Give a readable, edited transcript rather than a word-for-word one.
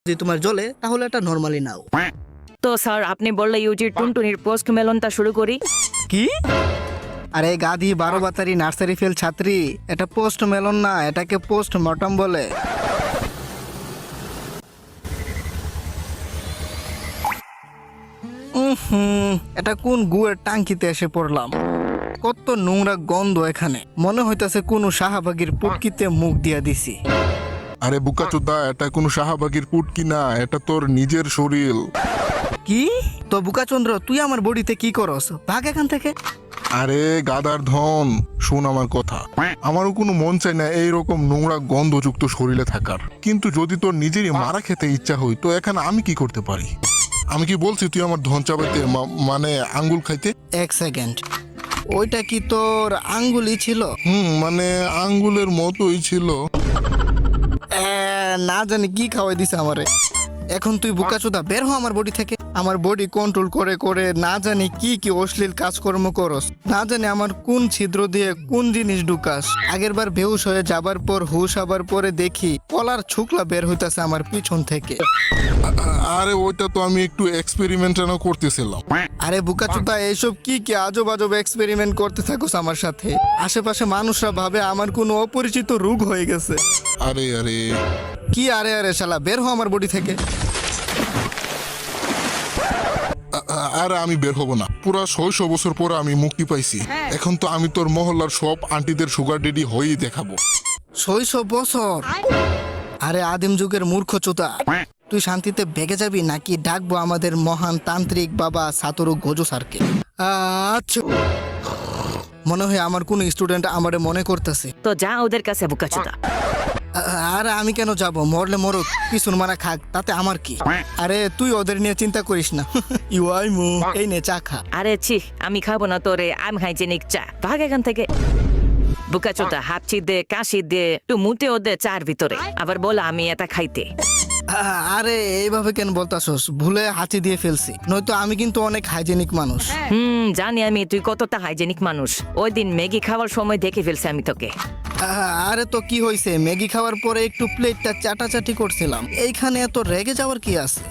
যদি তোমার জ্বলে তাহলে এটা নরমালি নাও। তো স্যার আপনি বললে ইউজি টুনটুনির পোস্ট মেলনটা শুরু করি। কি? আরে গাধি 12 বাতারি নার্সারি ফেল ছাত্রী, এটা পোস্ট মেলন না, এটাকে পোস্ট মর্টম বলে। এটা কোন গুয়ের টাঙ্কিতে এসে পড়লাম? কত নোংরা গন্ধ এখানে, মনে হইতাছে কোন শাহবাগীর পুটকিতে মুখ দিয়া দিছি। আরে বুকাচোদা, এটা কোনো শাহবাগীর পুটকি না, এটা তোর নিজের শরীর। কি? তো বুকাচন্দ্র, তুই আমার বডিতে কি করস? ভাগ এখান থেকে। আরে গাদার ধন, শোন আমার কথা। আমারও কোনো মন চাই না এইরকম নোংরা গন্ধযুক্ত শরীরে থাকার, কিন্তু যদি তোর নিজেরই মারা খেতে ইচ্ছা হয় তো এখানে আমি কি করতে পারি? আমি কি বলছি তুই আমার ধন চাবাইতে মানে আঙ্গুল খাইতে? এক সেকেন্ড, ওইটা কি তোর আঙ্গুলই ছিল? মানে আঙ্গুলের মতোই ছিল। না জানি কি খাওয়াই দিছে আমারে। এখন তুই বোকাচোদা বের হ আমার বডি থেকে। আমার বডি কন্ট্রোল করে করে না জানি কি কি অশ্লীল কাজকর্ম করস, না জানি আমার কোন ছিদ্র দিয়ে কোন জিনিস ঢুকাস। আগের বার বেহুশ হয়ে যাবার পর হুশ আবার পরে দেখি কলার ছুকলা বের হইতাছে আমার পিছন থেকে। আরে ওইটা তো আমি একটু এক্সপেরিমেন্ট করতেছিলাম। আরে বোকাচোদা, এইসব কি কি আজব আজব এক্সপেরিমেন্ট করতে থাকোস আমার সাথে? আশেপাশে মানুষরা ভাবে আমার কোনো অপরিচিত রোগ হয়ে গেছে। আরে আরে কি আরে আরে শালা, বের হ আমার বডি থেকে। আরে আমি বের হব না, পুরা 600 বছর পরে আমি মুক্তি পাইছি। এখন তো আমি তোর মহল্লার সব আন্টিদের সুগার ডেডি হয়েই দেখাবো। 600 বছর? আরে আদিম যুগের মূর্খ চোতা, তুই শান্তিতে বেগে যাবি নাকি ডাকবো আমাদের মহান তান্ত্রিক বাবা সাতরু গোজো স্যারকে? আচ্ছা, মনে হয় আমার কোন স্টুডেন্ট আমারে মনে করতেছে। তো যা ওদের কাছে বুকাচোদা। আরে আমি কেন যাব? মরলে মরুক, পিছন মারা খাক, তাতে আমার কি? আরে তুই ওদের নিয়ে চিন্তা করিস না। ইউআইমু, এই নে চা খা। আরে ছি, আমি খাবো না তোরে আনহাইজেনিক চা, ভাগ এখান থেকে। বুকাচোদা হাঁচি দে, কাশি দে, একটু মুটে ওদের চার ভিতরে, আবার বল আমি এটা খাইতে। আরে এইভাবে কেন বলতাছস? ভুলে হাঁচি দিয়ে ফেলছি, নয়তো আমি কিন্তু অনেক হাইজেনিক মানুষ। জানি আমি তুই কতটা হাইজেনিক মানুষ। ওই দিন ম্যাগি খাওয়ার সময় দেখে ফেলছি আমি তোকে। আরে তো কি হয়েছে? ম্যাগি খাওয়ার পরে একটু প্লেটটা চাটাচাটি করছিলাম, এইখানে এত রেগে যাওয়ার কি আছে?